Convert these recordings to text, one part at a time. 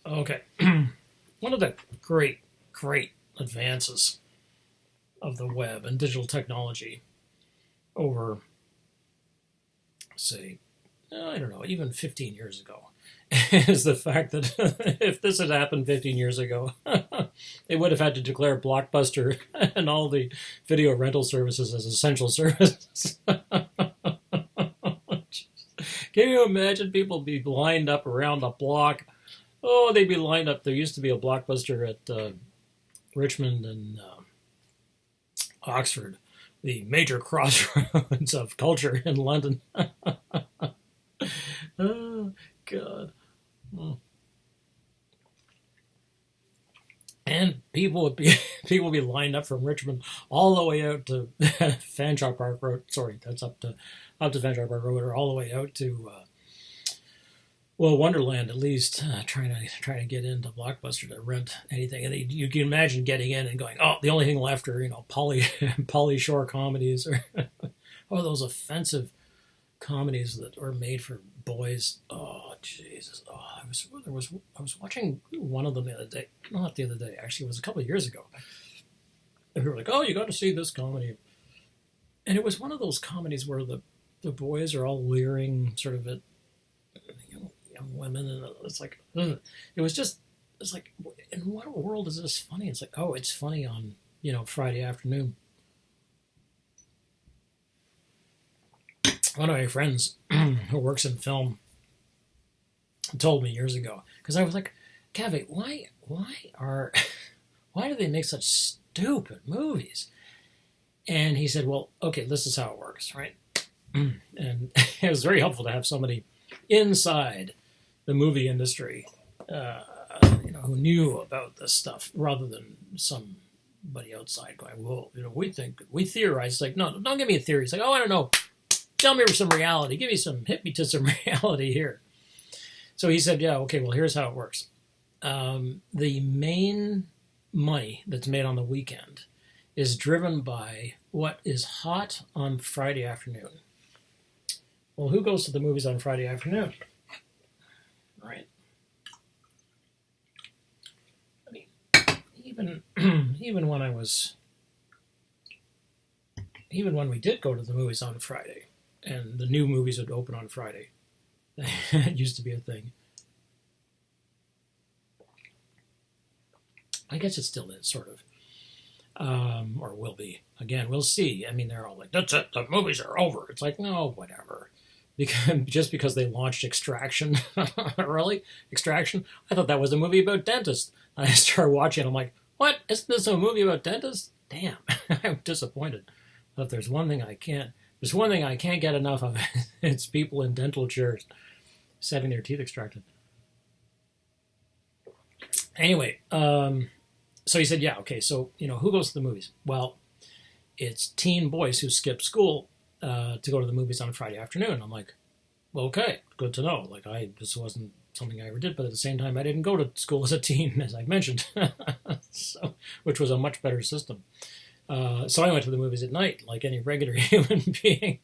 Okay. One of the great advances of the web and digital technology over, say, I don't know, even 15 years ago, is the fact that if this had happened 15 years ago, they would have had to declare Blockbuster and all the video rental services as essential services. Can you imagine people be lined up around a block? Oh, they'd be lined up. There used to be a Blockbuster at Richmond and Oxford, the major crossroads of culture in London. Oh, God. Oh. And people would be lined up from Richmond all the way out to Fanshawe Park Road. Sorry, that's up to Fanshawe Park Road, or all the way out to Wonderland, at least, trying to get into Blockbuster to rent anything. And you can imagine getting in and going, oh, the only thing left are Pauly Shore comedies, or oh, those offensive comedies that are made for boys. Oh, Jesus! Oh, I was watching one of them the other day. Not the other day, actually, it was a couple of years ago. And we were like, oh, you got to see this comedy, and it was one of those comedies where the boys are all leering sort of at young women, and it's like, ugh. It's like, in what world is this funny? It's like, oh, it's funny on Friday afternoon. One of my friends who works in film told me years ago, because I was like, Cavi, why do they make such stupid movies? And he said, well, okay, this is how it works, right? And it was very helpful to have somebody inside the movie industry, who knew about this stuff, rather than somebody outside going, well, we theorize. It's like, no, don't give me a theory. It's like, oh, I don't know. Tell me some reality. Hit me to some reality here. So he said, yeah, okay, well, here's how it works. The main money that's made on the weekend is driven by what is hot on Friday afternoon. Well, who goes to the movies on Friday afternoon? Right? I mean, even when we did go to the movies on Friday, and the new movies would open on Friday, it used to be a thing. I guess it still is, sort of. Or will be. Again, we'll see. I mean, they're all like, that's it, the movies are over. It's like, no, whatever. Just because they launched Extraction. Really? Extraction? I thought that was a movie about dentists. I started watching it. I'm like, what? Isn't this a movie about dentists? Damn. I'm disappointed. But if there's one thing I can't get enough of, it's people in dental chairs having their teeth extracted. Anyway, so he said, yeah, okay, so, who goes to the movies? Well, it's teen boys who skip school to go to the movies on Friday afternoon. I'm like, well, okay, good to know. Like, this wasn't something I ever did, but at the same time, I didn't go to school as a teen, as I mentioned, so, which was a much better system. So I went to the movies at night, like any regular human being.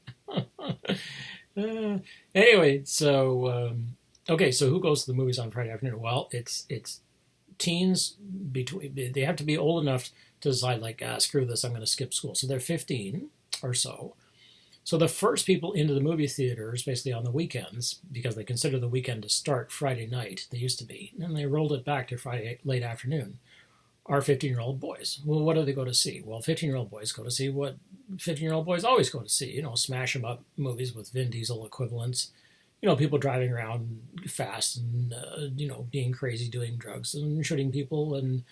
Anyway, so okay, so who goes to the movies on Friday afternoon? Well, it's teens they have to be old enough to decide, like, screw this, I'm going to skip school. So they're 15 or so. So the first people into the movie theaters, basically on the weekends, because they consider the weekend to start Friday night, they used to be, and they rolled it back to Friday late afternoon, are 15-year-old boys. Well, what do they go to see? Well, 15-year-old boys go to see what 15-year-old boys always go to see, smash 'em up movies with Vin Diesel equivalents, people driving around fast and, being crazy, doing drugs and shooting people and,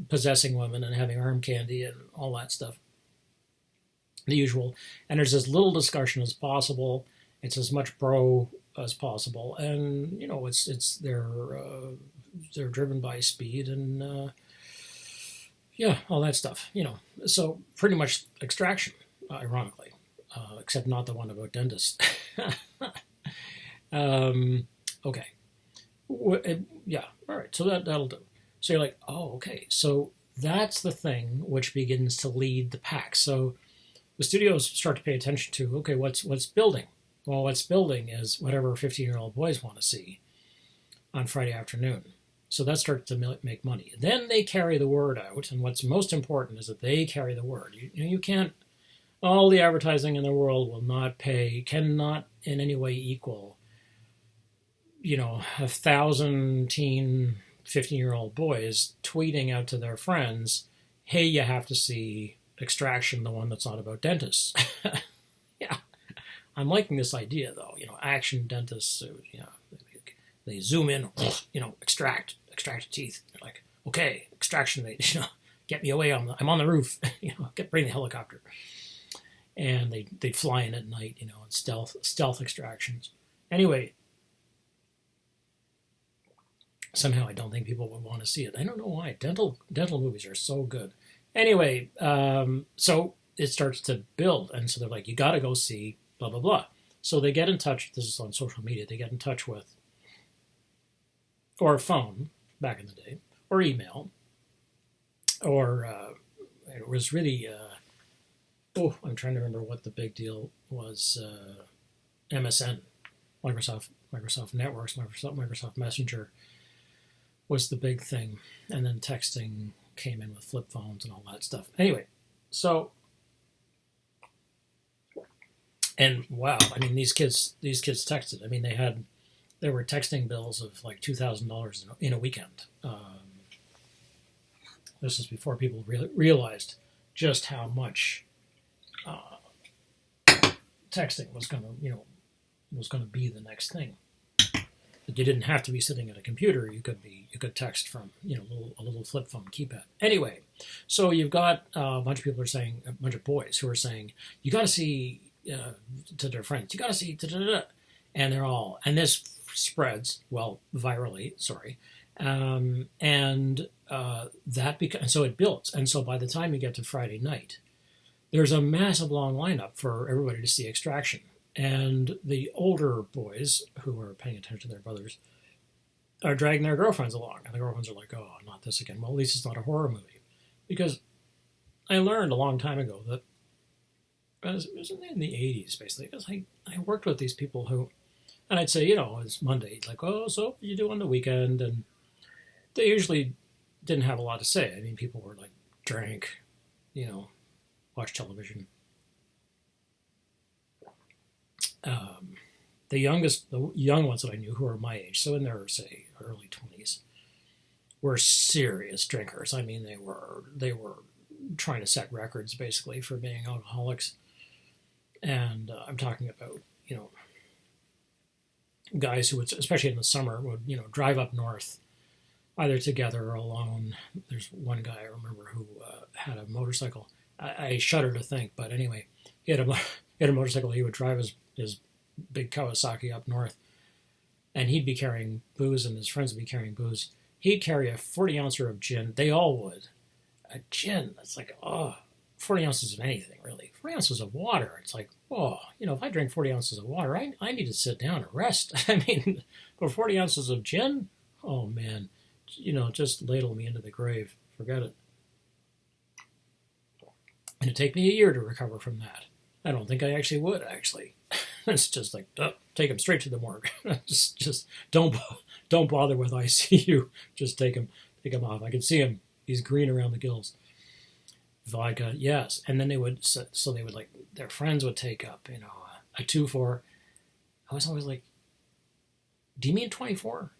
possessing women and having arm candy and all that stuff. The usual. And there's as little discussion as possible. It's as much bro as possible. And, they're driven by speed and, all that stuff, So pretty much Extraction, ironically. Except not the one about dentists. Okay. Yeah, all right, so that'll do. So you're like, oh, okay, so that's the thing which begins to lead the pack. So the studios start to pay attention to, okay, what's building? Well, what's building is whatever 15-year-old boys want to see. on Friday afternoon. So that starts to make money. Then they carry the word out, and what's most important is that they carry the word. You can't, all the advertising in the world will not pay, cannot in any way equal, 1,000 teen 15-year-old boys tweeting out to their friends, hey, you have to see Extraction, the one that's not about dentists. Yeah. I'm liking this idea, though. Action dentists, they zoom in, extract teeth. They're like, okay, extraction, get me away. I'm on the roof. Bring the helicopter. And they'd fly in at night, and stealth extractions. Anyway, somehow I don't think people would want to see it. I don't know why. Dental movies are so good. Anyway, so it starts to build, and so they're like, you got to go see blah, blah, blah. So they get in touch, this is on social media, they get in touch with, or phone, back in the day, or email, or it was really, I'm trying to remember what the big deal was, MSN, Microsoft Networks, Microsoft Messenger was the big thing, and then texting came in with flip phones and all that stuff. Anyway, so, and wow, these kids texted. There were texting bills of like $2,000 in a weekend. This is before people realized just how much texting was going to be the next thing. But you didn't have to be sitting at a computer. You could text from a little flip phone keypad. Anyway, so you've got a bunch of boys who are saying, you got to see to their friends, you got to see and they're all, and this spreads virally. Sorry, and so it builds, and so by the time you get to Friday night, there's a massive long lineup for everybody to see Extraction. And the older boys who are paying attention to their brothers are dragging their girlfriends along. And the girlfriends are like, oh, not this again. Well, at least it's not a horror movie. Because I learned a long time ago that, it was in the 80s, basically, because I worked with these people who, and I'd say, it's Monday. Like, oh, so what do you do on the weekend? And they usually didn't have a lot to say. People were like, drank, watch television. The young ones that I knew who were my age, so in their, say, early 20s, were serious drinkers. They were trying to set records, basically, for being alcoholics. And I'm talking about, guys who would, especially in the summer, would, drive up north, either together or alone. There's one guy I remember who had a motorcycle. I shudder to think, but anyway, he had a motorcycle. He would drive his big Kawasaki up north, and he'd be carrying booze, and his friends would be carrying booze. He'd carry a 40-ouncer of gin. They all would. A gin, that's like, 40 ounces of anything, really. 40 ounces of water, it's like, if I drink 40 ounces of water, I need to sit down and rest. But 40 ounces of gin? Oh, man. Just ladle me into the grave. Forget it. And it'd take me a year to recover from that. I don't think I actually would, actually. It's just like, take him straight to the morgue. just don't bother with ICU. Just take him off. I can see him. He's green around the gills. Vodka, yes. And then they would, so they would, like, their friends would take up, a 2-4. I was always like, do you mean 24?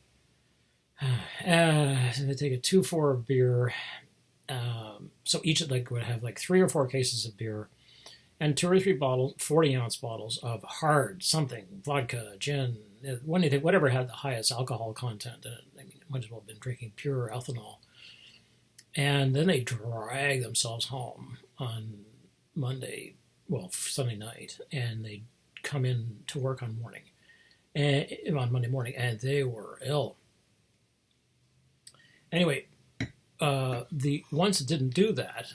They take a 2-4 of beer. So each would have 3 or 4 cases of beer, and 2 or 3 bottles, 40-ounce bottles of hard something, vodka, gin, whatever had the highest alcohol content in it. It might as well have been drinking pure ethanol. And then they drag themselves home on Sunday night, and they come in to work on Monday morning, and they were ill. Anyway, the ones that didn't do that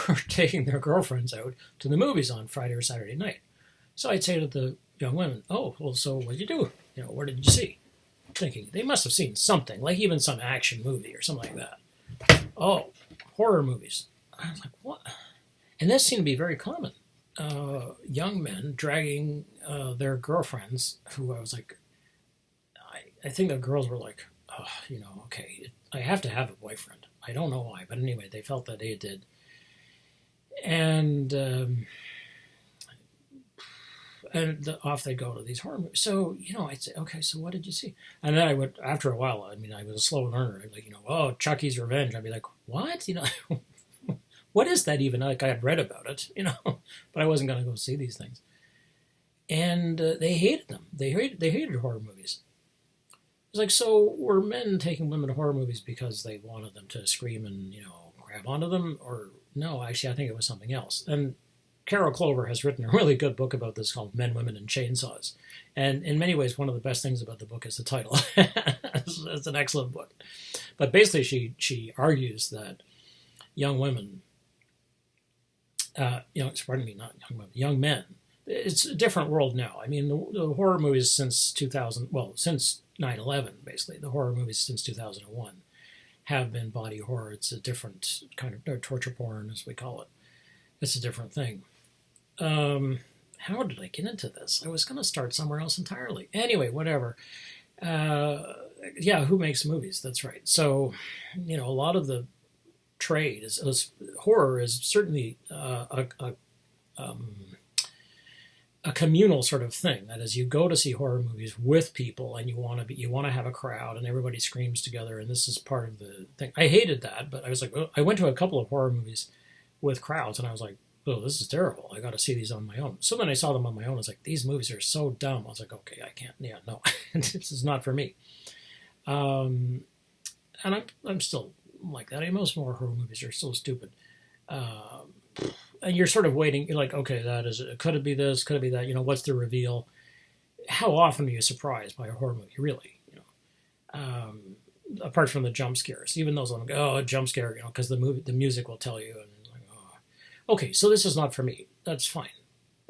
were taking their girlfriends out to the movies on Friday or Saturday night. So I'd say to the young women, oh, well, so what did you do? Where did you see? Thinking they must have seen something, like even some action movie or something like that. Oh, horror movies. I was like, what? And this seemed to be very common. Young men dragging their girlfriends, who I was like, I think the girls were like, oh, okay, I have to have a boyfriend. I don't know why, but anyway, they felt that they did. And off they go to these horror movies. So, I'd say, okay, so what did you see? And then I would, after a while, I mean, I was a slow learner. I'd be like, oh, Chucky's Revenge. I'd be like, what? What is that even? Like, I had read about it, but I wasn't going to go see these things. And they hated them. They hated horror movies. It's like, so were men taking women to horror movies because they wanted them to scream and, grab onto them? Or no, actually, I think it was something else. And Carol Clover has written a really good book about this called Men, Women, and Chainsaws. And in many ways, one of the best things about the book is the title. It's an excellent book. But basically, she argues that young women, pardon me, not young women, young men, it's a different world now. I mean, the horror movies since 2000, well, since 9/11, basically, the horror movies since 2001 have been body horror. It's a different kind of torture porn, as we call it. It's a different thing. How did I get into this? I was going to start somewhere else entirely. Anyway, whatever. Who makes movies? That's right. So, a lot of the trade is horror is certainly a communal sort of thing. That is, you go to see horror movies with people, and you want to have a crowd, and everybody screams together, and this is part of the thing. I hated that, but I was like, I went to a couple of horror movies with crowds, and I was like, oh, this is terrible. I got to see these on my own. So when I saw them on my own, I was like, these movies are so dumb. I was like, okay, I can't. Yeah, no, this is not for me. And I'm still like that. Most more horror movies are so stupid. And you're sort of waiting. You're like, okay, that is it. Could it be this? Could it be that? What's the reveal? How often are you surprised by a horror movie? Really, apart from the jump scares, even those I'm like, oh, a jump scare, because the music will tell you. And like, oh, okay, so this is not for me. That's fine.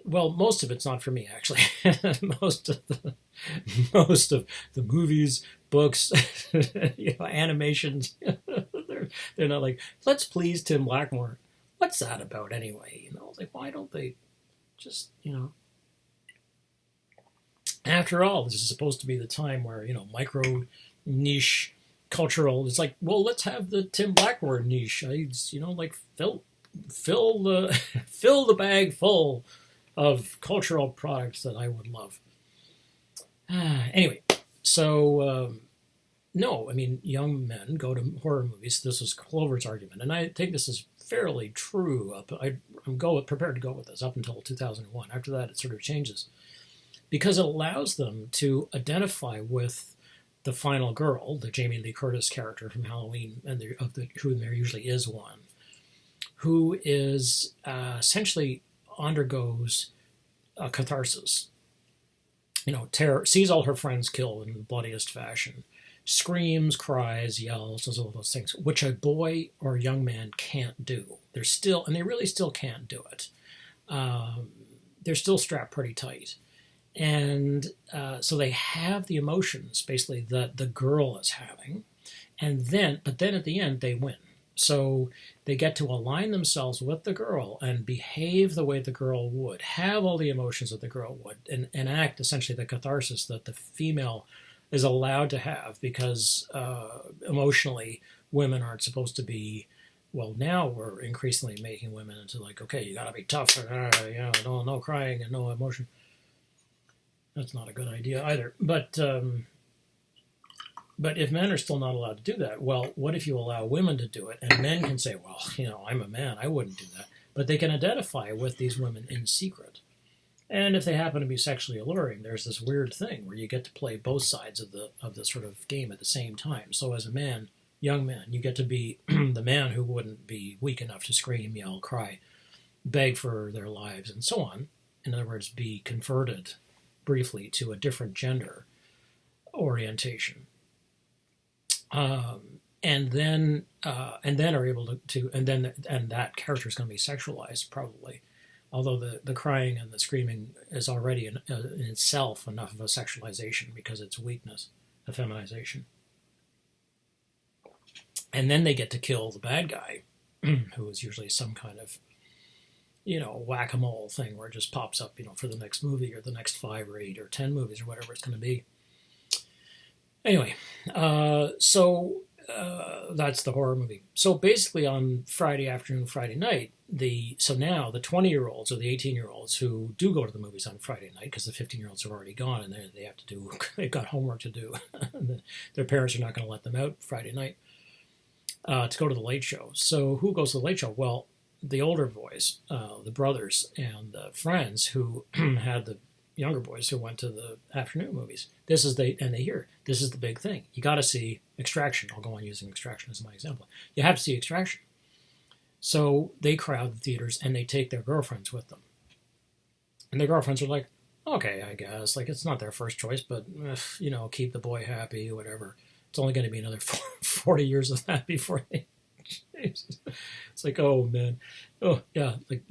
Well, most of it's not for me, actually. most of the movies, books, animations, they're not like, let's please Tim Blackmore. What's that about anyway? Like, why don't they just, After all, this is supposed to be the time where, micro niche cultural. It's like, well, let's have the Tim Blackmore niche. Like fill the fill the bag full of cultural products that I would love. Anyway, so no, I mean, young men go to horror movies. This was Clover's argument, and I think this is fairly true. I'm prepared to go with this up until 2001. After that, it sort of changes because it allows them to identify with the final girl, the Jamie Lee Curtis character from Halloween, and who there usually is one, who is essentially undergoes a catharsis. Sees all her friends killed in the bloodiest fashion, screams, cries, yells, does all those things, which a boy or a young man can't do. They really still can't do it. They're still strapped pretty tight. And so they have the emotions, basically, that the girl is having. But then at the end, they win. So they get to align themselves with the girl and behave the way the girl would, have all the emotions that the girl would, and enact essentially the catharsis that the female is allowed to have, because emotionally women aren't supposed to be. Well, now we're increasingly making women into like, okay, you got to be tough, no crying and no emotion. That's not a good idea either. But if men are still not allowed to do that, well, what if you allow women to do it? And men can say, well, I'm a man, I wouldn't do that. But they can identify with these women in secret. And if they happen to be sexually alluring, there's this weird thing where you get to play both sides of the sort of game at the same time. So as a man, young man, you get to be the man who wouldn't be weak enough to scream, yell, cry, beg for their lives, and so on. In other words, be converted briefly to a different gender orientation. And then are able to and that character is going to be sexualized probably, although the crying and the screaming is already in itself enough of a sexualization because it's weakness, effeminization. And then they get to kill the bad guy, who is usually some kind of whack-a-mole thing where it just pops up for the next movie or the next 5 or 8 or 10 movies or whatever it's going to be. Anyway, that's the horror movie. So basically, on Friday afternoon, Friday night, now the 20-year-olds or the 18-year-olds who do go to the movies on Friday night, because the 15-year-olds are already gone and they have to do they've got homework to do. Their parents are not going to let them out Friday night to go to the late show. So who goes to the late show? Well, the older boys, the brothers and the friends who had the younger boys who went to the afternoon movies. They hear this is the big thing. You got to see Extraction. I'll go on using Extraction as my example. You have to see Extraction. So they crowd the theaters and they take their girlfriends with them. And their girlfriends are like, okay, I guess. Like, it's not their first choice, but, keep the boy happy, whatever. It's only going to be another 40 years of that before they... Jesus. It's like, oh, man. Oh, yeah. Like,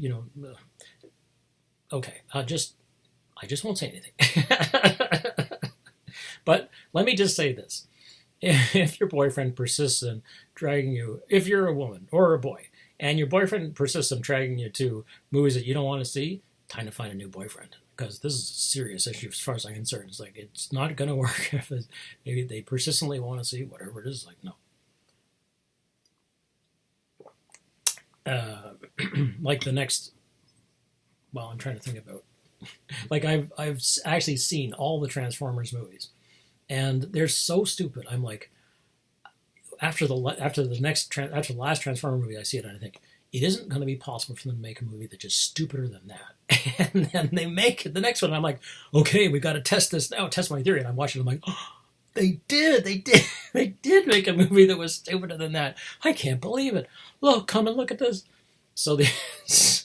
okay. I just won't say anything. But let me just say this. If your boyfriend persists in dragging you, if you're a woman or a boy, and your boyfriend persists in dragging you to movies that you don't want to see, time to find a new boyfriend. Because this is a serious issue as far as I'm concerned. It's like, it's not going to work if maybe they persistently want to see whatever it is. Like, no. Like the next, well, I'm trying to think about, like I've actually seen all the Transformers movies, and they're so stupid. I'm like, after the last Transformer movie, I see it and I think it isn't going to be possible for them to make a movie that's just stupider than that. And then they make the next one, and I'm like, okay, we got to test this now, test my theory. And I'm watching, I'm like, oh, they did make a movie that was stupider than that. I can't believe it. Look, come and look at this. So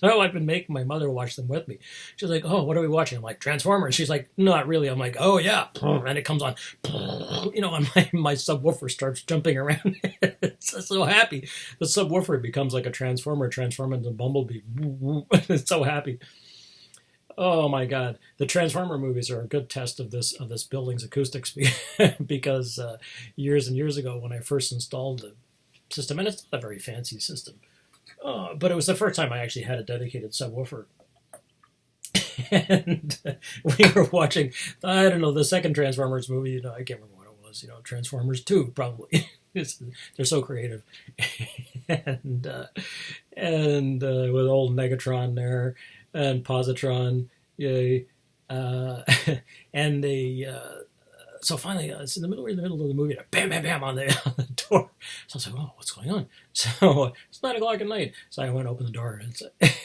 I've been making my mother watch them with me. She's like, oh, what are we watching? I'm like, Transformers. She's like, not really. I'm like, oh, yeah. And it comes on, and my subwoofer starts jumping around. It's so happy. The subwoofer becomes like a transformer into Bumblebee. It's so happy. Oh, my God. The Transformer movies are a good test of this building's acoustics because years and years ago when I first installed the system, and it's not a very fancy system, but it was the first time I actually had a dedicated subwoofer. And we were watching, I don't know, the second Transformers movie. I can't remember what it was. Transformers 2, probably. They're so creative. and with old Megatron there and Positron, yay. And they... So finally, it's in the middle of the movie, and bam, bam, bam on the door. So I was like, oh, what's going on? So it's 9 o'clock at night. So I went to open the door, and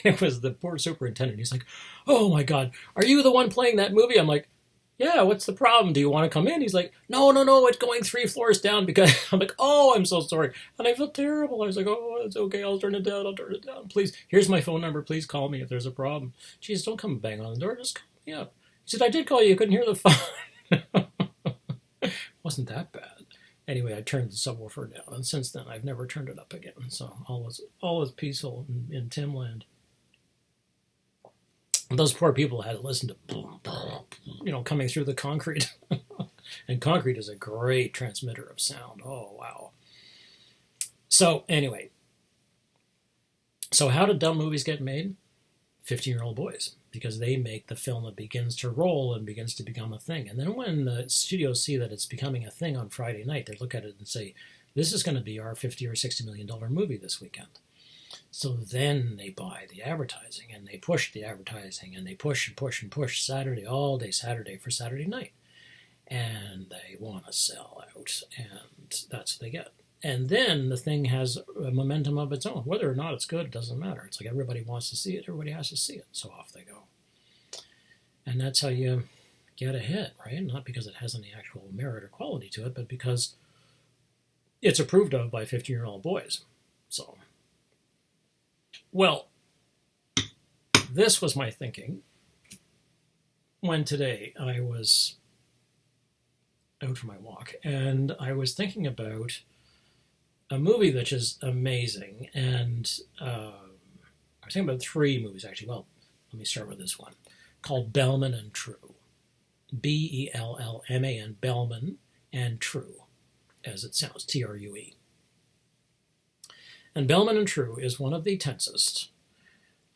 it was the poor superintendent. He's like, oh my God, are you the one playing that movie? I'm like, yeah, what's the problem? Do you want to come in? He's like, no, it's going 3 floors down because I'm like, oh, I'm so sorry. And I felt terrible. I was like, oh, it's okay. I'll turn it down. Please, here's my phone number. Please call me if there's a problem. Jeez, don't come bang on the door. Just call me up. He said, I did call you. You couldn't hear the phone. Wasn't that bad. Anyway, I turned the subwoofer down, and since then I've never turned it up again. So all was peaceful in Timland. Those poor people had to listen to boom, boom, coming through the concrete. And concrete is a great transmitter of sound. Oh, wow. So anyway, how do dumb movies get made? 15-year-old boys, because they make the film that begins to roll and begins to become a thing. And then when the studios see that it's becoming a thing on Friday night, they look at it and say, this is going to be our $50 or $60 million movie this weekend. So then they buy the advertising, and they push the advertising, and they push and push and push Saturday, all day Saturday for Saturday night. And they want to sell out, and that's what they get. And then the thing has a momentum of its own. Whether or not it's good, it doesn't matter. It's like everybody wants to see it. Everybody has to see it. So off they go. And that's how you get a hit, right? Not because it has any actual merit or quality to it, but because it's approved of by 15-year-old boys. So, well, this was my thinking when today I was out for my walk. And I was thinking about a movie that's just amazing, and I was thinking about 3 movies, actually. Well, let me start with this one, called Bellman and True. Bellman, Bellman and True, as it sounds, True. And Bellman and True is one of the tensest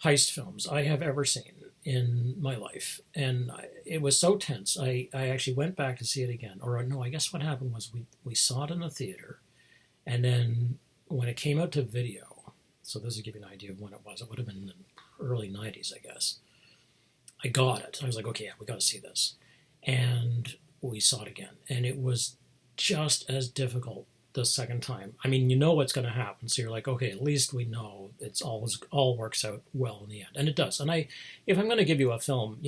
heist films I have ever seen. in my life, and it was so tense. I actually went back to see it again, or no, I guess what happened was we saw it in the theater, and then when it came out to video, so this will give you an idea of when it was. It would have been in the early '90s, I guess. I got it. I was like, okay, yeah, we got to see this, and we saw it again, and it was just as difficult the second time. I mean, you know what's going to happen, so you're like, okay, at least we know it's all works out well in the end, and it does. And if I'm going to give you a film,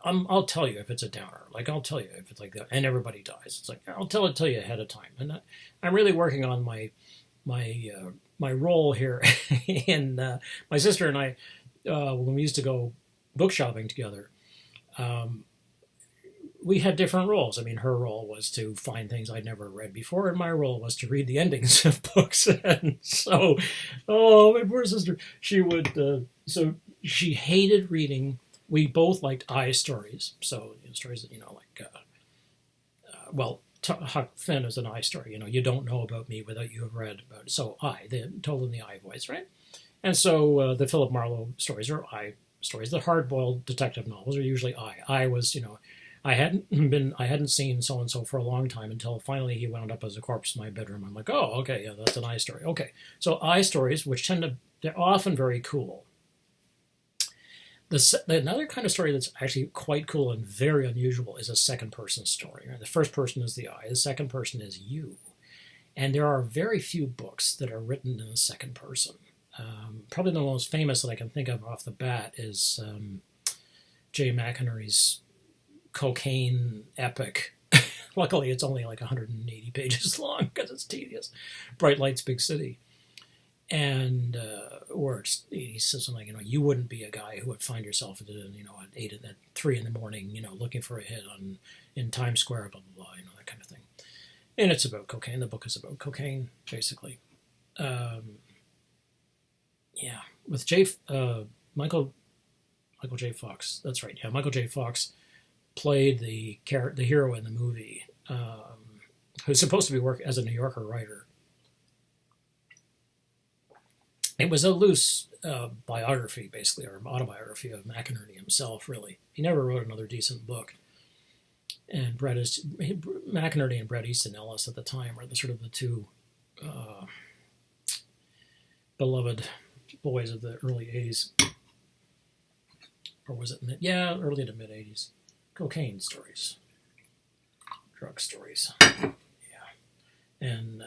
I'll tell you if it's a downer. Like I'll tell you if it's like that, and everybody dies. It's like I'll tell you ahead of time, and I'm really working on my role here. And my sister and I, when we used to go book shopping together. We had different roles. I mean, her role was to find things I'd never read before, and my role was to read the endings of books. And so, oh, my poor sister, she would. So she hated reading. We both liked I stories. So stories that like, Huck Finn is an I story. You don't know about me without you have read about it. So told in the I voice, right? And so the Philip Marlowe stories are I stories. The hard-boiled detective novels are usually I. I was, I hadn't seen so and so for a long time until finally he wound up as a corpse in my bedroom. I'm like, oh, okay, yeah, that's an I story. Okay, so I stories, which they're often very cool. Another kind of story that's actually quite cool and very unusual is a second-person story. Right? The first person is the I, the second person is you, and there are very few books that are written in the second person. Probably the most famous that I can think of off the bat is Jay McInerney's cocaine epic. Luckily, it's only like 180 pages long because it's tedious. Bright Lights, Big City. And where he says something like, you wouldn't be a guy who would find yourself at 3 in the morning, looking for a hit in Times Square, blah, blah, blah, that kind of thing. And it's about cocaine. The book is about cocaine, basically. Yeah, with Michael J. Fox. That's right. Yeah, Michael J. Fox played the hero in the movie, who's supposed to be working as a New Yorker writer. It was a loose biography, basically, or autobiography of McInerney himself. Really, he never wrote another decent book. And McInerney and Bret Easton Ellis at the time were the two beloved boys of the early 80s. Or was it early to mid 80s? Cocaine stories. Drug stories. Yeah. And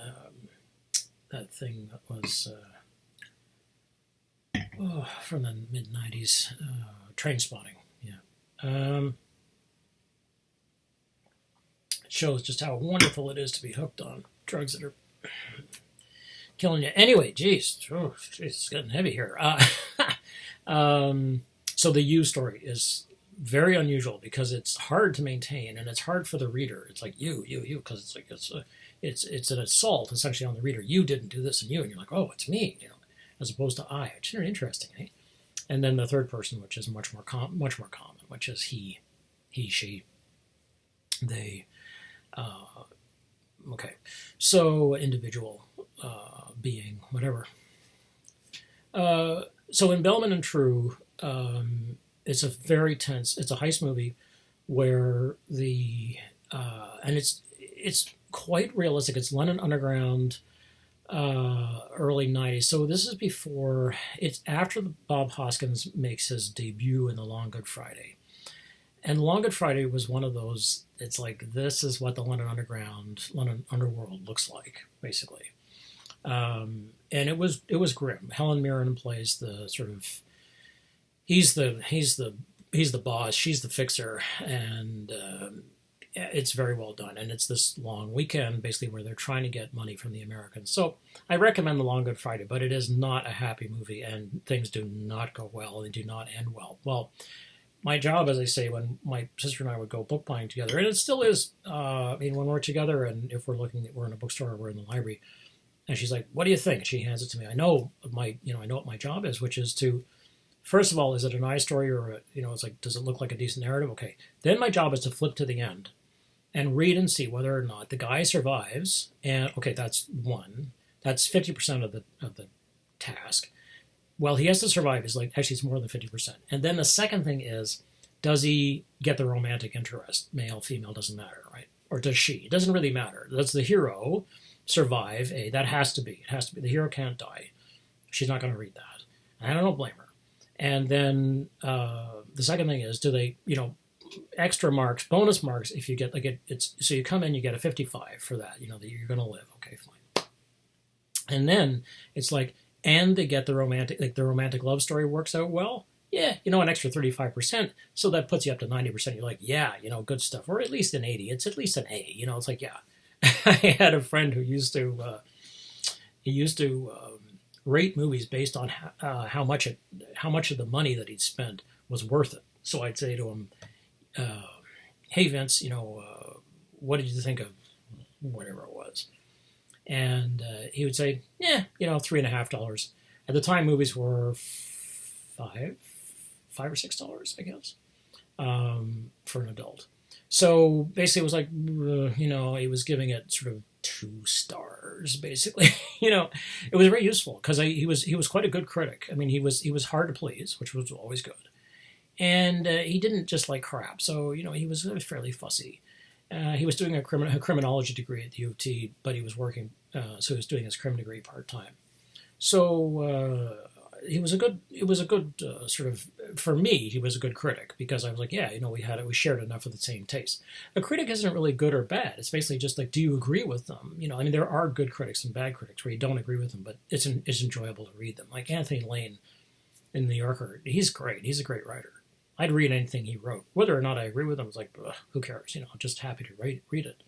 that thing that was from the mid 90s, Trainspotting. Yeah. It shows just how wonderful it is to be hooked on drugs that are killing you. Anyway, geez, it's getting heavy here. So the you story is very unusual because it's hard to maintain and it's hard for the reader. It's like you, because it's like it's an assault essentially on the reader. You didn't do this, and you're like, oh, it's me, as opposed to I. It's very interesting, eh? And then the third person, which is much more common, which is he, she, they. Okay, so individual, being, whatever. So in Bellman and True, it's a very tense. It's a heist movie where and it's quite realistic. It's London Underground, early '90s. So this is before. It's after Bob Hoskins makes his debut in The Long Good Friday. And Long Good Friday was one of those, it's like, this is what the London Underworld looks like, basically. And it was grim. Helen Mirren plays the sort of, he's the boss, she's the fixer, and it's very well done. And it's this long weekend, basically, where they're trying to get money from the Americans. So I recommend The Long Good Friday, but it is not a happy movie, and things do not go well. They do not end well. Well, my job, as I say, when my sister and I would go book buying together, and it still is, when we're together and if we're in a bookstore or we're in the library, and she's like, what do you think? She hands it to me. I know what my job is, which is to, first of all, is it an I story or, it's like, does it look like a decent narrative? Okay. Then my job is to flip to the end and read and see whether or not the guy survives. And, okay, that's one. That's 50% of the task. well, he has to survive. Is like actually it's more than 50%. And then the second thing is, does he get the romantic interest? Male, female, doesn't matter, right? Or does she? It doesn't really matter. Does the hero survive? That has to be. It has to be. The hero can't die. She's not going to read that. And I don't blame her. And then the second thing is, do they, extra marks, bonus marks, if you get, so you come in, you get a 55 for that, that you're going to live. Okay, fine. And then it's like, and they get the romantic love story works out well. Yeah, an extra 35%. So that puts you up to 90%. You're like, yeah, good stuff. Or at least an 80. It's at least an A. It's like, yeah. I had a friend who used to, rate movies based on how much of the money that he'd spent was worth it. So I'd say to him, hey, Vince, what did you think of whatever it was? And he would say, yeah, $3.50. At the time, movies were $5 or $6, I guess, for an adult. So basically, it was like, he was giving it sort of 2 stars, basically. It was very useful because he was quite a good critic. I mean, he was hard to please, which was always good, and he didn't just like crap. So he was fairly fussy. He was doing a criminology degree at the U of T, but he was working, so he was doing his crim degree part time. So it was a good sort of, for me, he was a good critic because I was like, yeah, we shared enough of the same taste. A critic isn't really good or bad. It's basically just like, do you agree with them? There are good critics and bad critics where you don't agree with them, but it's enjoyable to read them. Like Anthony Lane in The New Yorker, he's great. He's a great writer. I'd read anything he wrote. Whether or not I agree with him, it's like, who cares? I'm just happy to read it.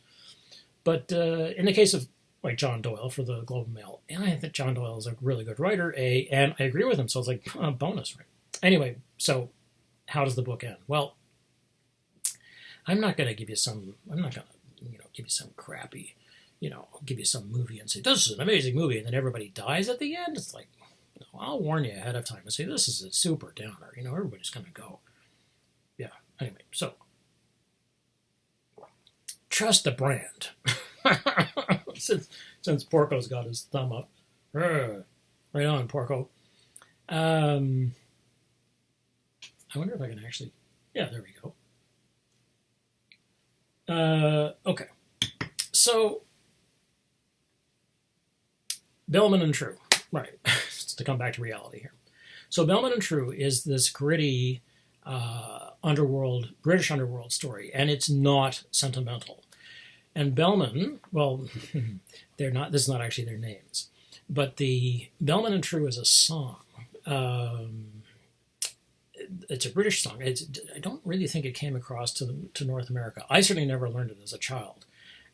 But in the case of like John Doyle for the Globe and Mail, and I think John Doyle is a really good writer, and I agree with him, so it's like bonus, right? Anyway, so how does the book end? Well, I'm not going to give you some crappy, give you some movie and say, this is an amazing movie, and then everybody dies at the end. It's like, I'll warn you ahead of time and say, this is a super downer, everybody's going to go. Yeah, anyway, so trust the brand. Since Porco's got his thumb up. Right on, Porco. I wonder if I can actually... Yeah, there we go. Okay. So, Bellman and True. Right. To come back to reality here. So, Bellman and True is this gritty British underworld story, and it's not sentimental. And Bellman, well, they're not. This is not actually their names, but the Bellman and True is a song. It's a British song. I don't really think it came across to North America. I certainly never learned it as a child.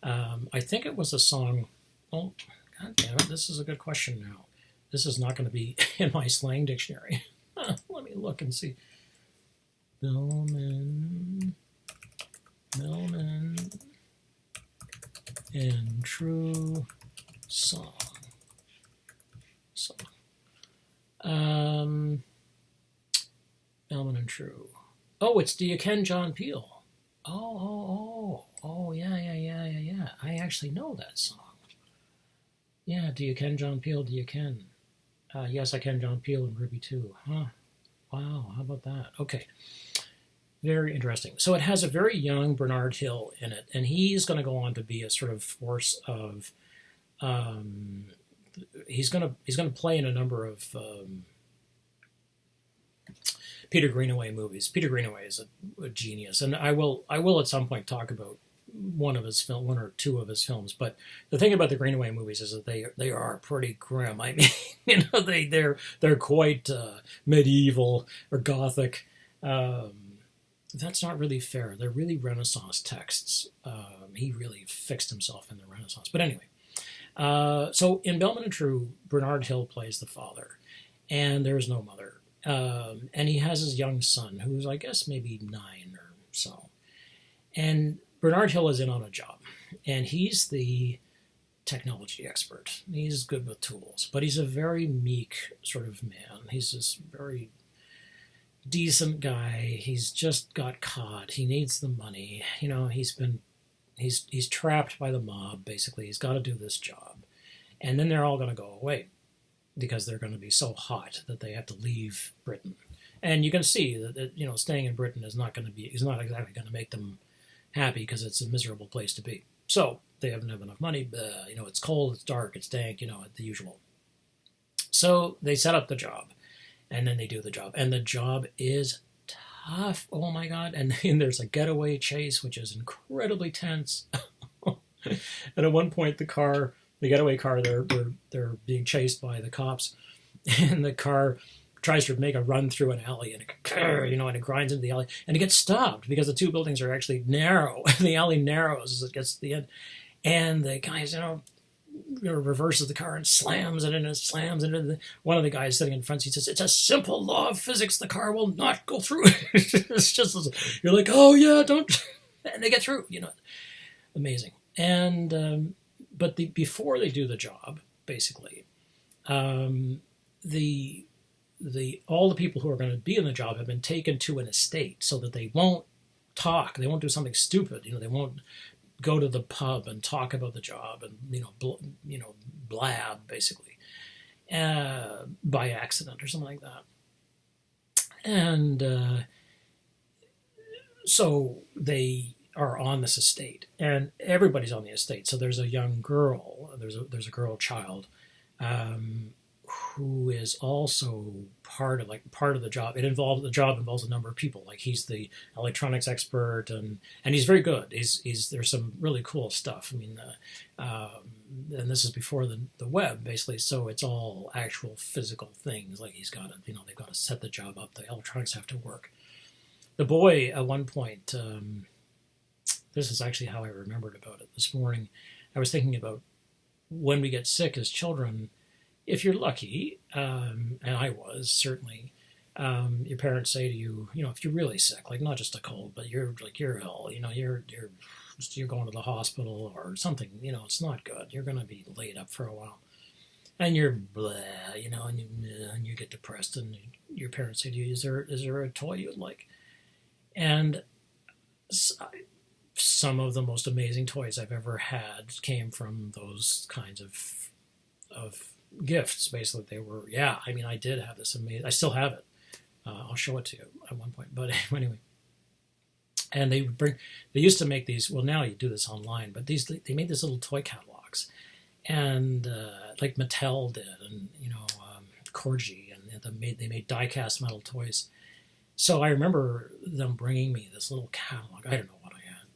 I think it was a song. Oh, God damn it! This is a good question now. This is not going to be in my slang dictionary. Let me look and see. Bellman. And True song. Bellman and True. Oh, it's Do You Ken John Peel? Oh, yeah. I actually know that song. Yeah, Do You Ken John Peel? Do you ken? Yes, I ken John Peel and Ruby too. Huh? Wow, how about that? Okay. Very interesting. So it has a very young Bernard Hill in it, and he's going to go on to be a sort of force of. He's going to play in a number of Peter Greenaway movies. Peter Greenaway is a genius, and I will at some point talk about one or two of his films. But the thing about the Greenaway movies is that they are pretty grim. I mean, they're quite medieval or Gothic. That's not really fair. They're really Renaissance texts. He really fixed himself in the Renaissance. But anyway, so in Bellman and True, Bernard Hill plays the father, and there's no mother. And he has his young son, who's, I guess, maybe 9 or so. And Bernard Hill is in on a job, and he's the technology expert. He's good with tools, but he's a very meek sort of man. He's this very decent guy. He's just got caught. He needs the money. He's trapped by the mob, basically. He's got to do this job. And then they're all going to go away. because they're going to be so hot that they have to leave Britain. And you can see that staying in Britain is not exactly going to make them happy, because it's a miserable place to be. So they haven't have enough money. It's cold, it's dark, it's dank, the usual. So they set up the job, and then they do the job, and the job is tough. Oh my God! And then there's a getaway chase, which is incredibly tense. And at one point, the getaway car, they're being chased by the cops, and the car tries to make a run through an alley, and it grinds into the alley, and it gets stopped because the two buildings are actually narrow. The alley narrows as it gets to the end, and the guys, reverses the car and slams it, and it slams into one of the guys sitting in front. He says, "It's a simple law of physics. The car will not go through." It's just, you're like, oh yeah, don't, and they get through. Amazing. And but before they do the job, basically, all the people who are going to be in the job have been taken to an estate so that they won't talk. They won't do something stupid. They won't go to the pub and talk about the job and blab, basically, by accident or something like that. And so they are on this estate, and everybody's on the estate. So there's a young girl, there's a girl child, who is also part of the job. The job involves a number of people. Like, he's the electronics expert, and he's very good. There's some really cool stuff. I mean, and this is before the web, basically. So it's all actual physical things. Like, they've got to set the job up. The electronics have to work. The boy, at one point, this is actually how I remembered about it this morning. I was thinking about when we get sick as children. If you're lucky, and I was certainly, your parents say to you, if you're really sick, like not just a cold, but you're ill, you're going to the hospital or something, it's not good. You're going to be laid up for a while, and you're blah, and you get depressed, and your parents say to you, is there a toy you'd like? And some of the most amazing toys I've ever had came from those kinds of gifts. Basically, they were, I did have this amazing, I still have it. I'll show it to you at one point, but anyway. And they used to make these, well, now you do this online, but they made these little toy catalogs, and like Mattel did, and Corgi, and they made die-cast metal toys. So I remember them bringing me this little catalog. I don't know what I had,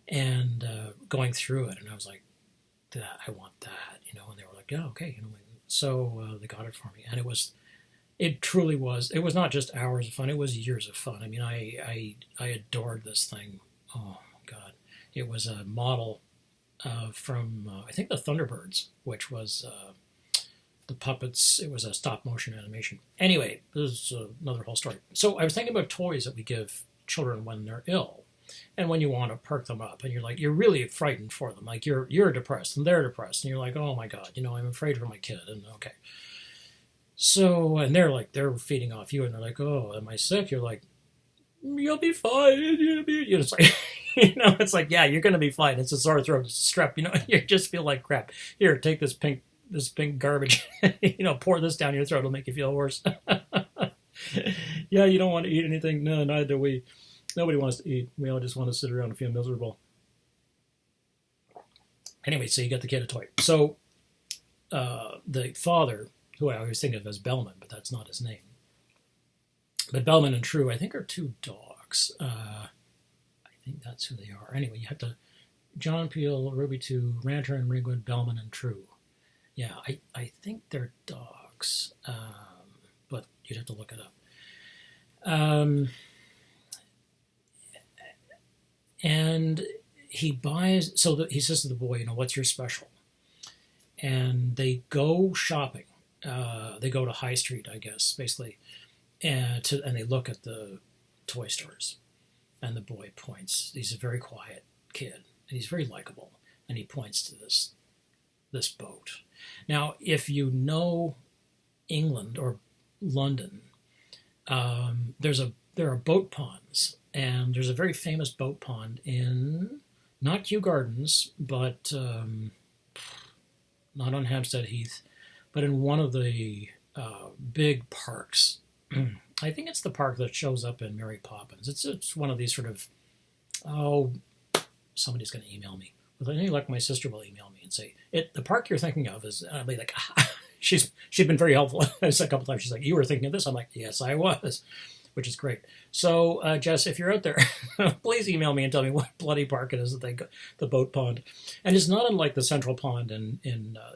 and going through it, and I was like, I want that, and they were like, yeah, okay, So they got it for me, and it truly was. It was not just hours of fun; it was years of fun. I mean, I adored this thing. Oh God, it was a model from I think the Thunderbirds, which was the puppets. It was a stop motion animation. Anyway, this is another whole story. So I was thinking about toys that we give children when they're ill, and when you want to perk them up, and you're really frightened for them. Like, you're depressed and they're depressed, and you're like, oh my God, I'm afraid for my kid. And okay, so, and they're feeding off you, and they're like, oh, am I sick? You're like, you'll be fine. It's like, it's like, yeah, you're gonna be fine. It's a sore throat, it's strep. You just feel like crap. Here, take this pink garbage. Pour this down your throat. It'll make you feel worse. Yeah, you don't want to eat anything. No, neither do we. Nobody wants to eat. We all just want to sit around and feel miserable. Anyway, so you get the kid a toy. So the father, who I always think of as Bellman, but that's not his name. But Bellman and True, I think, are two dogs. I think that's who they are. Anyway, you have to... John Peel, Ruby 2, Ranter and Ringwood, Bellman and True. Yeah, I think they're dogs. But you'd have to look it up. And he buys, he says to the boy, what's your special? And they go shopping. They go to High Street, I guess, basically, and they look at the toy stores. And the boy points. He's a very quiet kid, and he's very likable. And he points to this boat. Now, if you know England or London, there are boat ponds. And there's a very famous boat pond in, not Kew Gardens, but not on Hampstead Heath, but in one of the big parks. I think it's the park that shows up in Mary Poppins. It's one of these sort of, oh, somebody's going to email me. With any luck, my sister will email me and say, the park you're thinking of is, and I'll be like, she's been very helpful. I said a couple times, she's like, you were thinking of this? I'm like, yes, I was, which is great. So, Jess, if you're out there, please email me and tell me what bloody park it is that they go, the boat pond. And it's not unlike the Central Pond in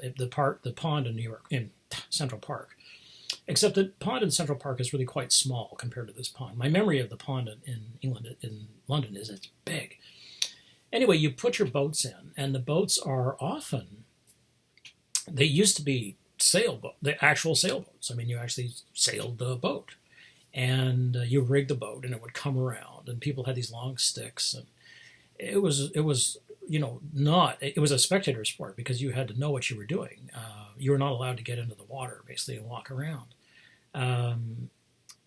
the pond in New York, in Central Park. Except the pond in Central Park is really quite small compared to this pond. My memory of the pond in England, in London, is it's big. Anyway, you put your boats in, and the boats are often, they used to be sailboat, the actual sailboats. I mean, you actually sailed the boat, and you rigged the boat, and it would come around, and people had these long sticks, and it was it was a spectator sport because you had to know what you were doing. You were not allowed to get into the water, basically, and walk around.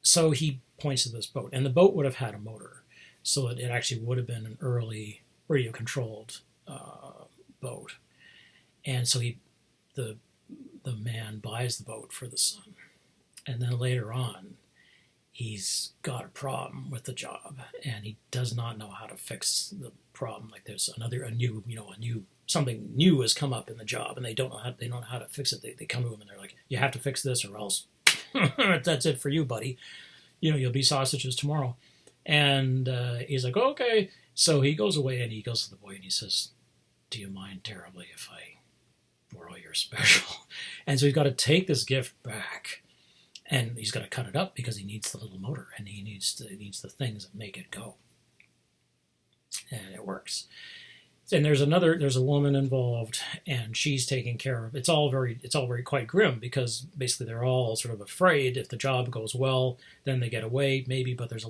So he points to this boat, and the boat would have had a motor, so it actually would have been an early radio-controlled boat. And so the man buys the boat for the son, and then later on, he's got a problem with the job, and he does not know how to fix the problem. Like there's something new has come up in the job, and they don't know how to fix it. They come to him and they're like, "You have to fix this, or else that's it for you, buddy. You'll be sausages tomorrow." And he's like, "Okay." So he goes away and he goes to the boy and he says, "Do you mind terribly if I borrow your special?" And so he's got to take this gift back, and he's got to cut it up because he needs the little motor and he needs the things that make it go. And it works. And there's a woman involved, and she's taking care of. It's all very quite grim because basically they're all sort of afraid if the job goes well, then they get away maybe, but there's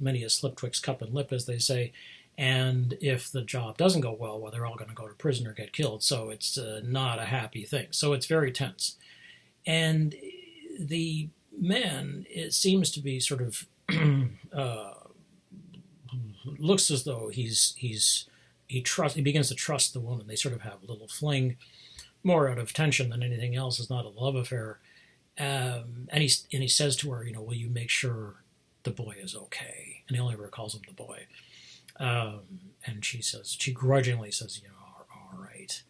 many a slip twixt cup and lip, as they say. And if the job doesn't go well, they're all going to go to prison or get killed. So it's not a happy thing. So it's very tense. And the man, it seems to be sort of looks as though he begins to trust the woman. They sort of have a little fling, more out of tension than anything else. It's not a love affair. And he says to her, "Will you make sure the boy is okay?" And he only ever calls him the boy. And she grudgingly says, "All right."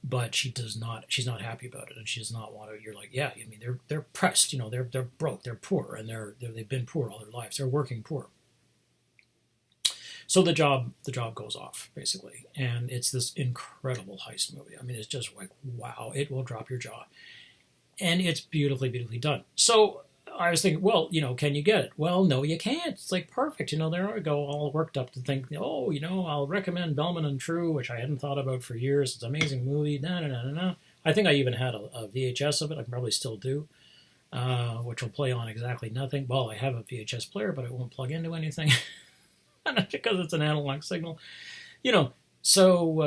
But she's not happy about it, and she does not want to. You're like, yeah, I mean, they're pressed, they're broke, they're poor, and they've been poor all their lives. They're working poor. So the job goes off, basically, and it's this incredible heist movie. I mean, it's just like, wow, it will drop your jaw. And it's beautifully, beautifully done. So I was thinking, well, can you get it? Well, no, you can't. It's like perfect. There I go, all worked up to think, I'll recommend Bellman and True, which I hadn't thought about for years. It's an amazing movie. No. I think I even had a VHS of it. I probably still do, which will play on exactly nothing. Well, I have a VHS player, but it won't plug into anything. Because it's an analog signal, So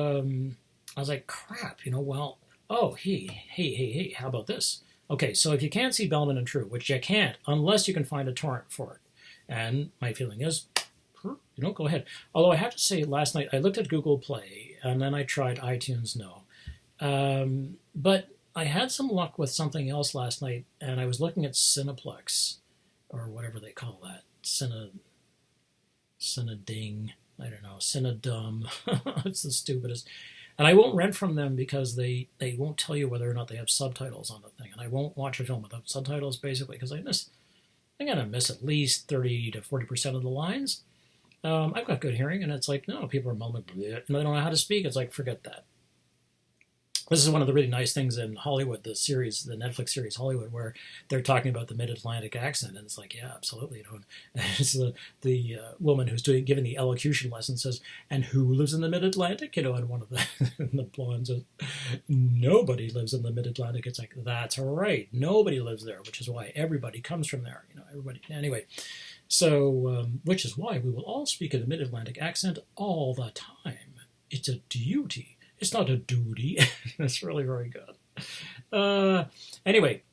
I was like, crap, well, hey, how about this? Okay, so if you can't see Bellman and True, which you can't unless you can find a torrent for it, and my feeling is, go ahead. Although I have to say, last night I looked at Google Play, and then I tried iTunes, no. But I had some luck with something else last night, and I was looking at Cineplex, or whatever they call that, Cineding, I don't know, Cinedum. It's the stupidest. And I won't rent from them because they won't tell you whether or not they have subtitles on the thing. And I won't watch a film without subtitles, basically, because I'm going to miss at least 30 to 40% of the lines. I've got good hearing, and it's like, no, people are mumbling, and they don't know how to speak. It's like, forget that. This is one of the really nice things in Hollywood, the Netflix series Hollywood, where they're talking about the Mid-Atlantic accent, and it's like, yeah, absolutely. And it's the woman who's giving the elocution lesson says, "And who lives in the Mid-Atlantic?" And one of the blondes says, "Nobody lives in the Mid-Atlantic." It's like, that's right, nobody lives there, which is why everybody comes from there. Everybody. Anyway, so which is why we will all speak in the Mid-Atlantic accent all the time. It's a duty. It's not a duty. It's really very good. Anyway,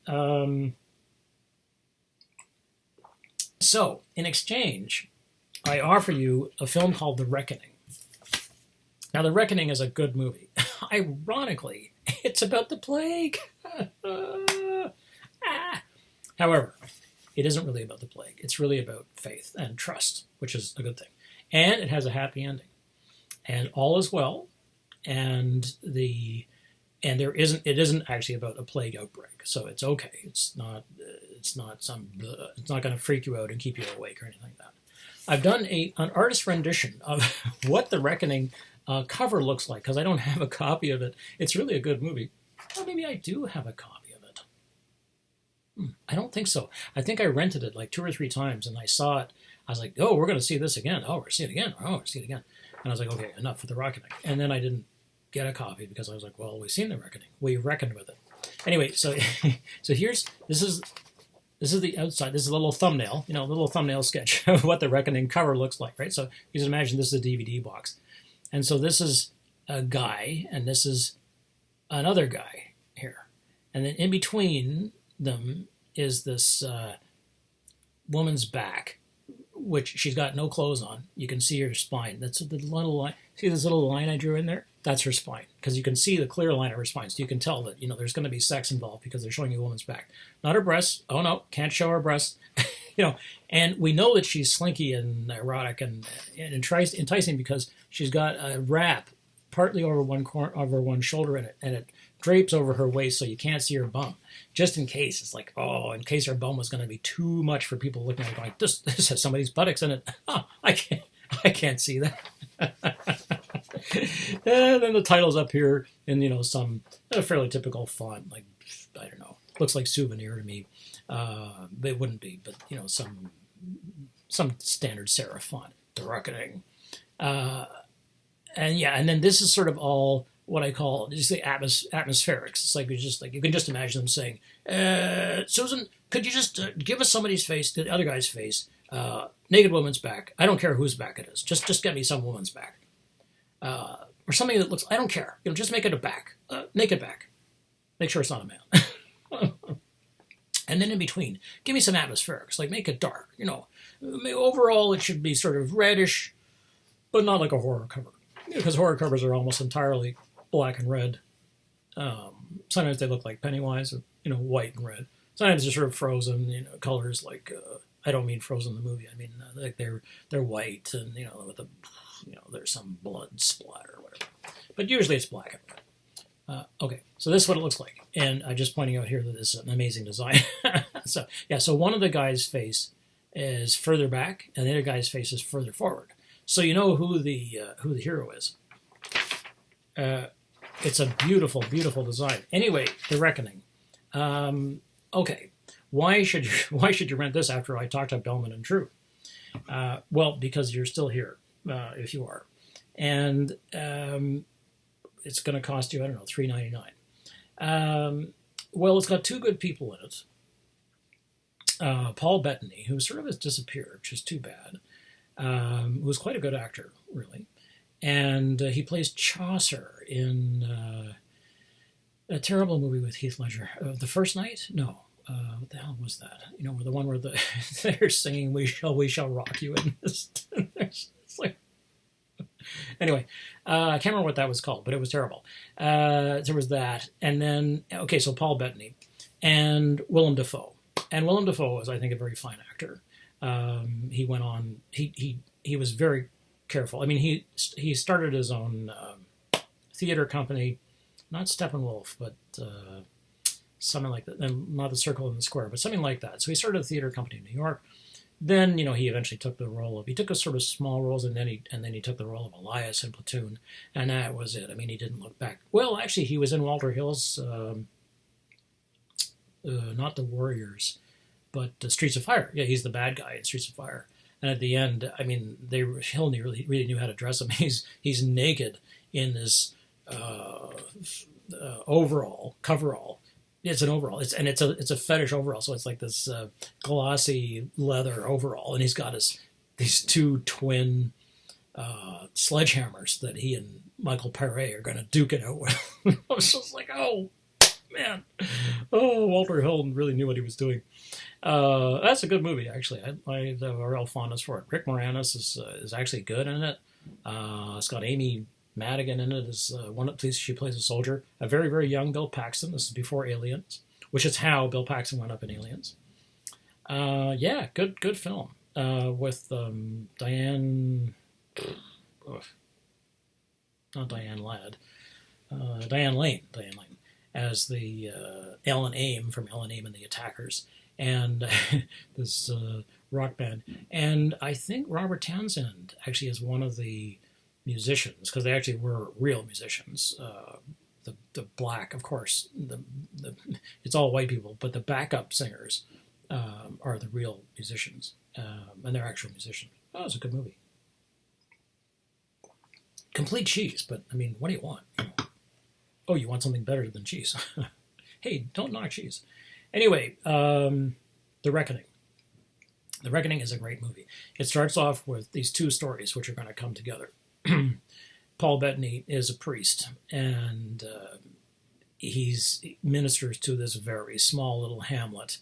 so in exchange, I offer you a film called The Reckoning. Now, The Reckoning is a good movie. Ironically, it's about the plague. However, it isn't really about the plague. It's really about faith and trust, which is a good thing. And it has a happy ending. And all is well. And it isn't actually about a plague outbreak. So it's okay. It's not going to freak you out and keep you awake or anything like that. I've done an artist rendition of what The Reckoning cover looks like, because I don't have a copy of it. It's really a good movie. Well, maybe I do have a copy of it. I don't think so. I think I rented it like 2 or 3 times, and I saw it. I was like, oh, we're going to see this again. Oh, we're seeing it again. Oh, we're seeing it again. And I was like, okay, enough for The Reckoning. And then I didn't get a copy because I was like, well, we've seen The Reckoning. We reckoned with it. Anyway, so this is the outside. This is a little thumbnail, a little thumbnail sketch of what The Reckoning cover looks like, right? So you just imagine this is a DVD box. And so this is a guy, and this is another guy here. And then in between them is this woman's back, which she's got no clothes on. You can see her spine. That's the little line. See this little line I drew in there? That's her spine, because you can see the clear line of her spine. So you can tell that, there's going to be sex involved because they're showing you a woman's back. Not her breasts. Oh, no, can't show her breasts. And we know that she's slinky and erotic and enticing because she's got a wrap partly over one shoulder and it drapes over her waist so you can't see her bum. Just in case. It's like, in case her bum was going to be too much for people looking at it going, this has somebody's buttocks in it. Oh, I can't see that. And then the title's up here in, some fairly typical font, like, I don't know, looks like Souvenir to me. It wouldn't be, but, some standard serif font, The Reckoning. And then this is sort of all what I call just the atmospherics. It's like you can just imagine them saying, Susan, could you just give us somebody's face, the other guy's face, naked woman's back. I don't care whose back it is. Just get me some woman's back. Or something that looks, I don't care. Just make it a back, naked back. Make sure it's not a man. And then in between, give me some atmospherics, like make it dark. Overall it should be sort of reddish, but not like a horror cover, because horror covers are almost entirely black and red. Sometimes they look like Pennywise, white and red. Sometimes they're sort of frozen, colors like I don't mean frozen the movie. I mean like they're white and with a there's some blood splatter or whatever. But usually it's black and red. Okay, so this is what it looks like. And I'm just pointing out here that this is an amazing design. So one of the guy's face is further back, and the other guy's face is further forward. So you know who the hero is. It's a beautiful, beautiful design. Anyway, The Reckoning. Okay, why should you rent this after I talked to Bellman and True? Well, because you're still here, if you are, and it's going to cost you, I don't know, $3.99. Well, it's got 2 good people in it. Paul Bettany, who sort of has disappeared, which is too bad, who was quite a good actor, really. And he plays Chaucer in a terrible movie with Heath Ledger. The First Night? No. What the hell was that? The one where they're singing "We Shall Rock You" in this. It's like, anyway, I can't remember what that was called, but it was terrible. There was that, and then so Paul Bettany and Willem Dafoe, and Willem Dafoe is, I think, a very fine actor. He went on. He was very careful. I mean, he started his own theater company, not Steppenwolf, but something like that. And not the Circle in the Square, but something like that. So he started a theater company in New York. Then he eventually took the role of, he took a sort of small roles, and then he took the role of Elias in Platoon, and that was it. I mean, he didn't look back. Well, actually, he was in Walter Hill's, not The Warriors, but Streets of Fire. Yeah, he's the bad guy in Streets of Fire. And at the end, I mean, Hill really knew how to dress him. He's naked in this coverall. It's an overall. It's a fetish overall. So it's like this glossy leather overall, and he's got these 2 twin sledgehammers that he and Michael Paré are going to duke it out with. I was just like, oh man, Walter Hill really knew what he was doing. That's a good movie, actually. I have a real fondness for it. Rick Moranis is actually good in it. It's got Amy Madigan in it is one at least she plays a soldier. A very, very young Bill Paxton. This is before Aliens, which is how Bill Paxton went up in Aliens. Yeah, good film with Diane, not Diane Ladd, Diane Lane as the Ellen Aim from Ellen Aim and the Attackers, and this rock band. And I think Robert Townsend actually is one of the musicians, because they actually were real musicians. The black, of course, it's all white people, but the backup singers are the real musicians, and they're actual musicians. Oh, it's a good movie. Complete cheese, but I mean, what do you want? Oh, you want something better than cheese? Hey, don't knock cheese. Anyway, The Reckoning. The Reckoning is a great movie. It starts off with these two stories which are going to come together. Paul Bettany is a priest, and he ministers to this very small little hamlet,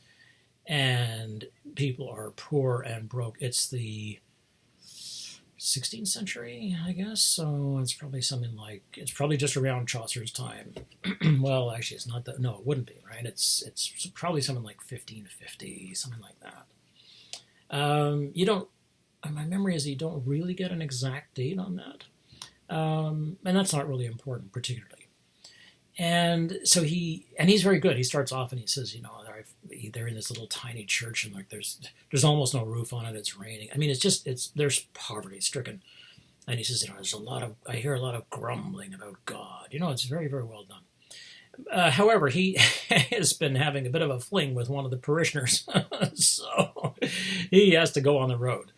and people are poor and broke. It's the 16th century, I guess, so it's probably something like, it's probably just around Chaucer's time. Well, actually, it's not that, no, it wouldn't be, right? It's probably something like 1550, something like that. You don't, my memory is you don't really get an exact date on that. And that's not really important, particularly. And so he's very good. He starts off and he says, you know, they're in this little tiny church, and like there's almost no roof on it. It's raining. I mean, there's poverty stricken. And he says, you know, I hear a lot of grumbling about God. You know, it's very, very well done. However, he has been having a bit of a fling with one of the parishioners, so he has to go on the road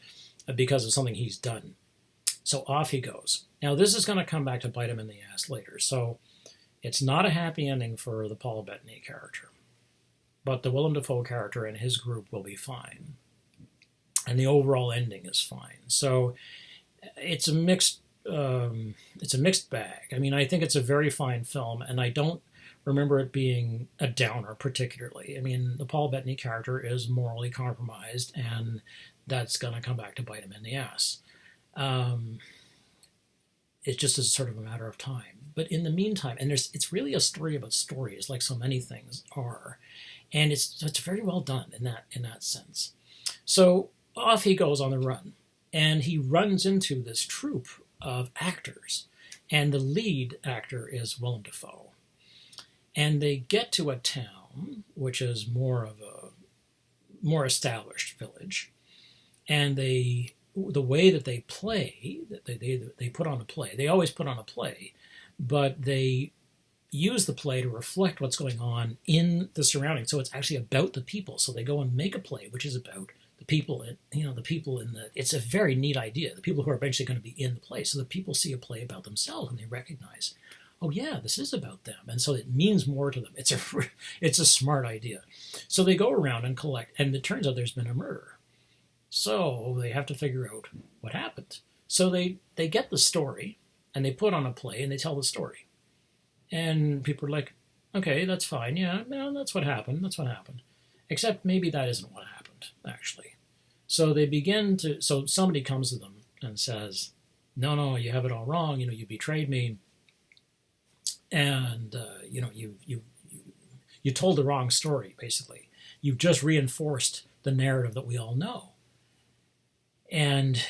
because of something he's done. So off he goes. Now, this is going to come back to bite him in the ass later. So it's not a happy ending for the Paul Bettany character. But the Willem Dafoe character and his group will be fine. And the overall ending is fine. So it's a mixed bag. I mean, I think it's a very fine film, and I don't remember it being a downer particularly. I mean, the Paul Bettany character is morally compromised, and that's going to come back to bite him in the ass. It just is sort of a matter of time. But in the meantime, and it's really a story about stories, like so many things are, and it's very well done in that sense. So off he goes on the run, and he runs into this troupe of actors, and the lead actor is Willem Dafoe. And they get to a town which is more of a more established village, and the way that they play, they put on a play. They always put on a play, but they use the play to reflect what's going on in the surroundings. So it's actually about the people. So they go and make a play which is about the people. It's a very neat idea. The people who are eventually going to be in the play. So the people see a play about themselves and they recognize, oh yeah, this is about them, and so it means more to them. It's a smart idea. So they go around and collect, and it turns out there's been a murder. So they have to figure out what happened. So they get the story, and they put on a play, and they tell the story. And people are like, okay, that's fine. Yeah, no, that's what happened. That's what happened. Except maybe that isn't what happened, actually. So so somebody comes to them and says, no, you have it all wrong. You know, you betrayed me. And, you told the wrong story, basically. You've just reinforced the narrative that we all know. And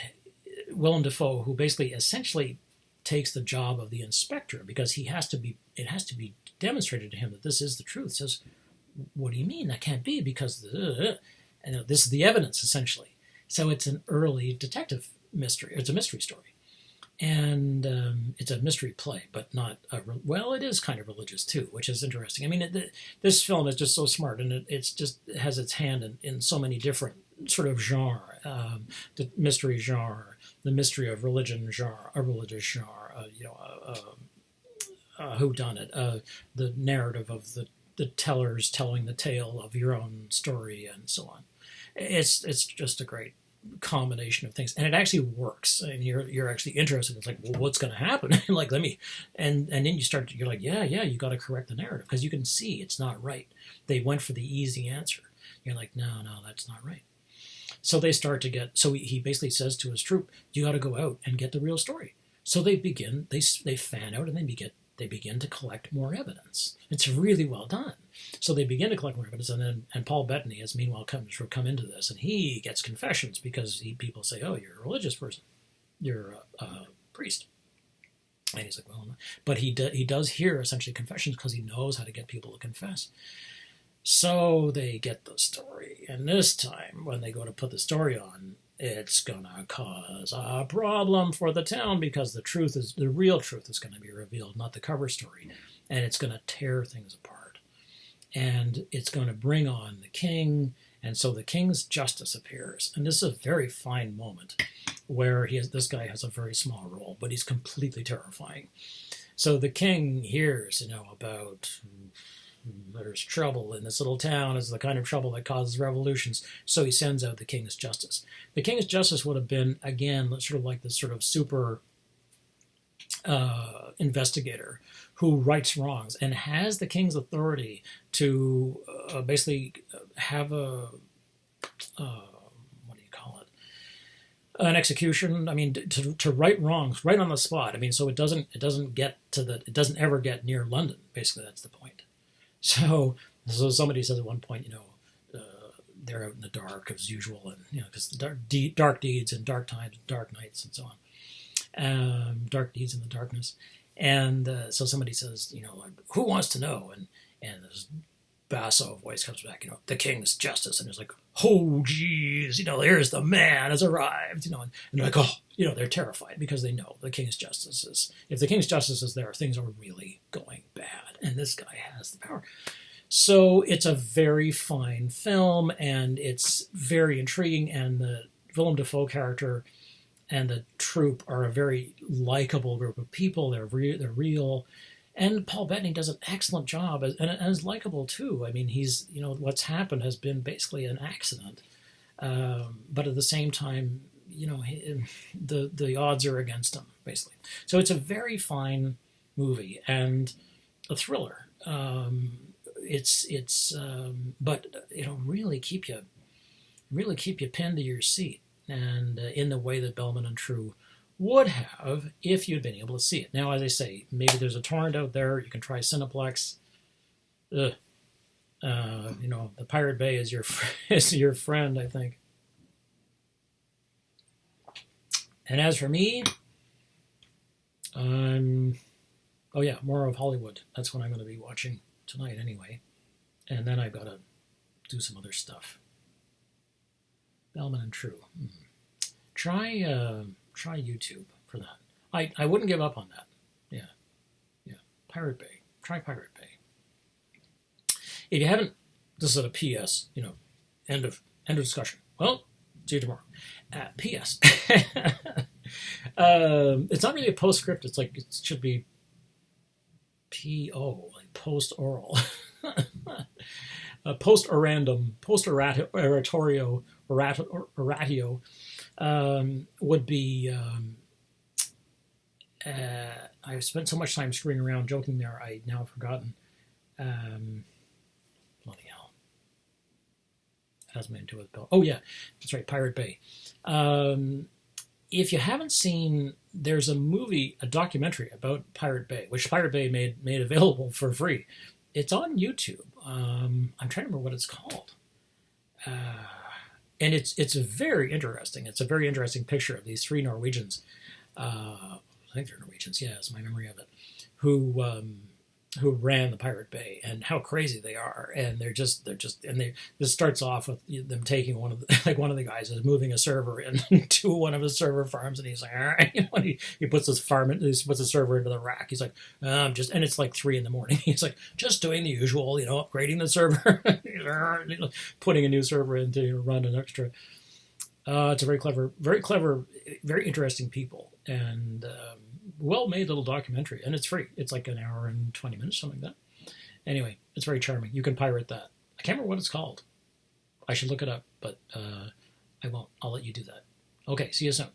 Willem Dafoe, who basically essentially takes the job of the inspector, because it has to be demonstrated to him that this is the truth, says, what do you mean? That can't be, because and this is the evidence, essentially. So it's an early detective mystery. It's a mystery story. And it's a mystery play, but not it is kind of religious too, which is interesting. I mean, this film is just so smart, and it has its hand in so many different sort of genre, the mystery genre, the mystery of religion genre, a religious genre, whodunit, the narrative of the tellers telling the tale of your own story, and so on. It's just a great combination of things, and it actually works, and you're actually interested. It's like, well, what's going to happen? Like, and then you're like, yeah, you got to correct the narrative, because you can see it's not right. They went for the easy answer. You're like, no, that's not right. So they start to get, so he basically says to his troop, you got to go out and get the real story. So they fan out and they begin to collect more evidence. It's really well done. So they begin to collect more evidence, and Paul Bettany has meanwhile come into this, and he gets confessions because people say, "Oh, you're a religious person, you're a priest," and he's like, "Well," no. But he does hear essentially confessions because he knows how to get people to confess. So they get the story, and this time when they go to put the story on, it's gonna cause a problem for the town because the real truth is gonna be revealed, not the cover story, and it's gonna tear things apart, and it's gonna bring on the king, and so the king's justice appears, and this is a very fine moment where this guy has a very small role, but he's completely terrifying. So the king hears, about there's trouble in this little town. It's the kind of trouble that causes revolutions. So he sends out the king's justice. The king's justice would have been, again, sort of like this sort of super investigator who rights wrongs and has the king's authority to basically have what do you call it? An execution. I mean, to right wrongs right on the spot. I mean, so it doesn't ever get near London. Basically, that's the point. So somebody says at one point, they're out in the dark as usual, and because dark deeds and dark times, dark nights, and so on, dark deeds in the darkness, and so somebody says, like, who wants to know? And this basso voice comes back, the king's justice, and it's like, oh geez, here's the man has arrived, and they're like, oh, they're terrified because they know the king's justice if the king's justice is there, things are really going bad, and this guy has the power. So it's a very fine film, and it's very intriguing, and the Willem Dafoe character and the troupe are a very likable group of people. They're real. And Paul Bettany does an excellent job, and is likable too. I mean, he's, what's happened has been basically an accident. But at the same time, the odds are against him, basically. So it's a very fine movie and a thriller. But really keep you pinned to your seat, and in the way that Bellman and True would have if you'd been able to see it. Now, as I say, maybe there's a torrent out there. You can try Cineplex. The Pirate Bay is your friend, I think. And as for me, more of Hollywood. That's what I'm going to be watching tonight anyway. And then I've got to do some other stuff. Bellman and True. Try YouTube for that. I wouldn't give up on that. Yeah. Pirate Bay. Try Pirate Bay. If you haven't, this is a PS. End of discussion. Well, see you tomorrow. PS. It's not really a postscript. It's like it should be PO, like post oral. Post orandum, post oratorio, oratio. Would be I've spent so much time screwing around joking there, I now have forgotten. Bloody hell. It has something to do with Bill. Oh yeah, that's right, Pirate Bay. If you haven't seen, there's a documentary about Pirate Bay, which Pirate Bay made available for free. It's on YouTube. I'm trying to remember what it's called. And it's very interesting. It's a very interesting picture of these three Norwegians. I think they're Norwegians. Yeah, it's my memory of it. Who ran the Pirate Bay and how crazy they are. And this starts off with them taking one of the guys is moving a server into one of his server farms, and he's like, all right, he puts his puts the server into the rack. He's like, and it's like 3 a.m. He's like, just doing the usual, upgrading the server, putting a new server in to run an extra. It's a very clever, very interesting people, and well-made little documentary, and it's free. It's like an hour and 20 minutes, something like that. Anyway, it's very charming. You can pirate that. I can't remember what it's called. I should look it up, but I won't. I'll let you do that. Okay, see you soon.